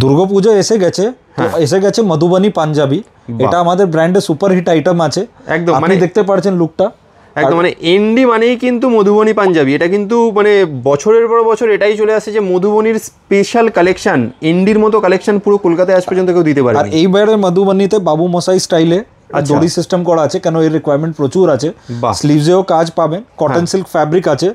দুর্গাপূজা এসে গেছে, তো এসে গেছে মধুবনী পাঞ্জাবি। এটা আমাদের ব্র্যান্ডে সুপার হিট আইটেম আছে, একদম আপনি দেখতে পাচ্ছেন লুকটা একদম। মানে এনডি মানেই কিন্তু মধুবনী পাঞ্জাবি, এটা কিন্তু মানে বছরের পর বছর এটাই চলে আসে যে মধুবনীর স্পেশাল কালেকশন, এনডির মতো কালেকশন পুরো কলকাতায় আজ পর্যন্ত কেউ দিতে পারে। আর এইবারে মধুবনীতে বাবু মশাই স্টাইলে দড়ি সিস্টেম করা আছে, কেন এর রিকোয়ারমেন্ট প্রচুর আছে। স্লিভসেও কাজ পাবেন, কটন সিল্ক ফ্যাব্রিক আছে,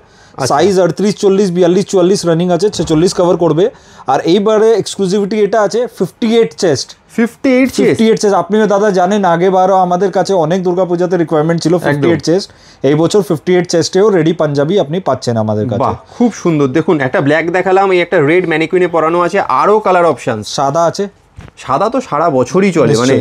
সাইজ 38, 40, 42, 44 রানিং আছে, 46 কভার করবে। আর এইবারে এক্সক্লুসিভিটি এটা আছে 58 চেস্ট। 58 চেস্ট আপনিও দাদা জানেন, আগেবারও আমাদের কাছে অনেক দুর্গাপূজাতে রিকোয়ারমেন্ট ছিল 58 চেস্ট। এই বছর 58 চেস্টেও রেডি পাঞ্জাবি আপনি পাচ্ছেন আমাদের কাছে। খুব সুন্দর, দেখুন একটা ব্ল্যাক দেখালাম, এই একটা রেড ম্যানিকুইনে পরানো আছে, আরও কালার অপশন। সাদা আছে, সাদা তো সারা বছরই চলে। মানে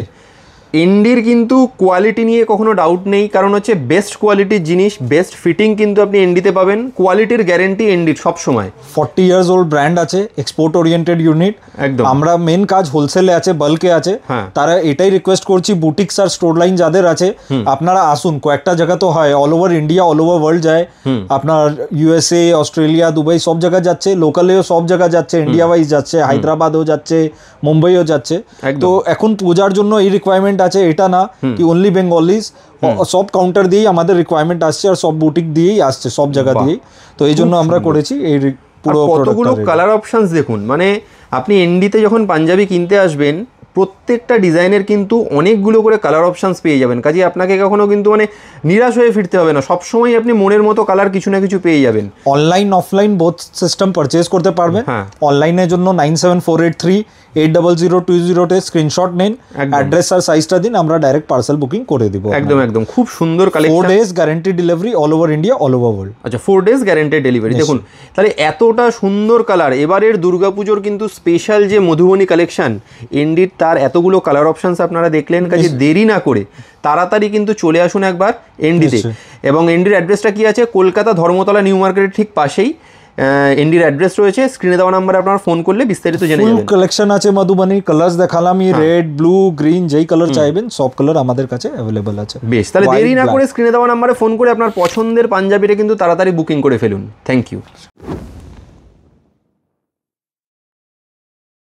এনডির কিন্তু কোয়ালিটি নিয়ে কখনো ডাউট নেই, কারণ হচ্ছে বেস্ট কোয়ালিটির জিনিস, বেস্ট ফিটিং কিন্তু আপনি এনডিতে পাবেন, কোয়ালিটির গ্যারেন্টি এনডির সব সময়। 40 ইয়ার্স ওল্ড ব্র্যান্ড আছে, এক্সপোর্ট ওরিয়েন্টেড ইউনিট একদম। আমরা মেন কাজ হোলসেলে আছে, বাল্কে আছে। তারা এটাই রিকোয়েস্ট করছি, বুটিক্স আর স্টোর লাইন যাদের আছে আপনারা আসুন। কয়েকটা জায়গা তো হয়, all over India, all over world যায়। আপনার ইউএসএ, অস্ট্রেলিয়া, দুবাই সব জায়গায় যাচ্ছে, লোকালেও সব জায়গায় যাচ্ছে, ইন্ডিয়া ওয়াইজ যাচ্ছে, হায়দ্রাবাদও যাচ্ছে, মুম্বাইও যাচ্ছে। তো এখন পূজার জন্য এই রিকোয়ারমেন্ট আছে, এটা না কি অনলি বেঙ্গলিজ, সব কাউন্টার দিয়েই আমাদের রিকোয়ারমেন্ট আসছে, আর সব বুটিক দিয়েই আসছে, সব জায়গা দিয়েই। তো এই জন্য আমরা করেছি এই পুরো। কতগুলো কালার অপশনস দেখুন, মানে আপনি এনডিতে যখন পাঞ্জাবি কিনতে আসবেন প্রত্যেকটা ডিজাইনের কিন্তু অনেকগুলো করে কালার অপশনস পেয়ে যাবেন, কাজে আপনাকে কখনো কিন্তু মানে নিরাশ হয়ে ফিরতে হবে না, সবসময় আপনি মনের মতো কালার কিছু না কিছু পেয়ে যাবেন। Online offline both system purchase করতে পারবেন। অনলাইনের জন্য 9748380020 স্ক্রিনশট নিন, অ্যাড্রেস আর সাইজটা দিন, আমরা ডাইরেক্ট পার্সেল বুকিং করে দিব। একদম একদম, খুব সুন্দর collection. 4 days guarantee delivery all over India, all over world. আচ্ছা, 4 days গ্যারান্টি ডেলিভারি। দেখুন তাহলে এতটা সুন্দর কালার, এবারের দুর্গাপুজোর কিন্তু স্পেশাল যে মধুবনী কালেকশন এনডির, তার এতগুলো কালার অপশনস আপনারা দেখলেন, কাজে দেরি না করে তাড়াতাড়ি কিন্তু চলে আসুন একবার এনডিতে। এবং এনডির অ্যাড্রেসটা কি আছে, কলকাতা ধর্মতলা নিউ মার্কেটের ঠিক পাশেই এনডির অ্যাড্রেস রয়েছে। স্ক্রিনে দেওয়া নাম্বারে আপনারা ফোন করলে বিস্তারিত জেনে যাবেন। ফুল কালেকশন আছে মধুবনী, কালার্স দেখালাম, রেড, ব্লু, গ্রিন, যেই কালার চাইবেন সব কালার আমাদের কাছে অ্যাভেলেবল আছে। বেশ, তাহলে দেরি না করে স্ক্রিনে দেওয়া নাম্বারে ফোন করে আপনার পছন্দের পাঞ্জাবিটা কিন্তু তাড়াতাড়ি বুকিং করে ফেলুন। Thank you.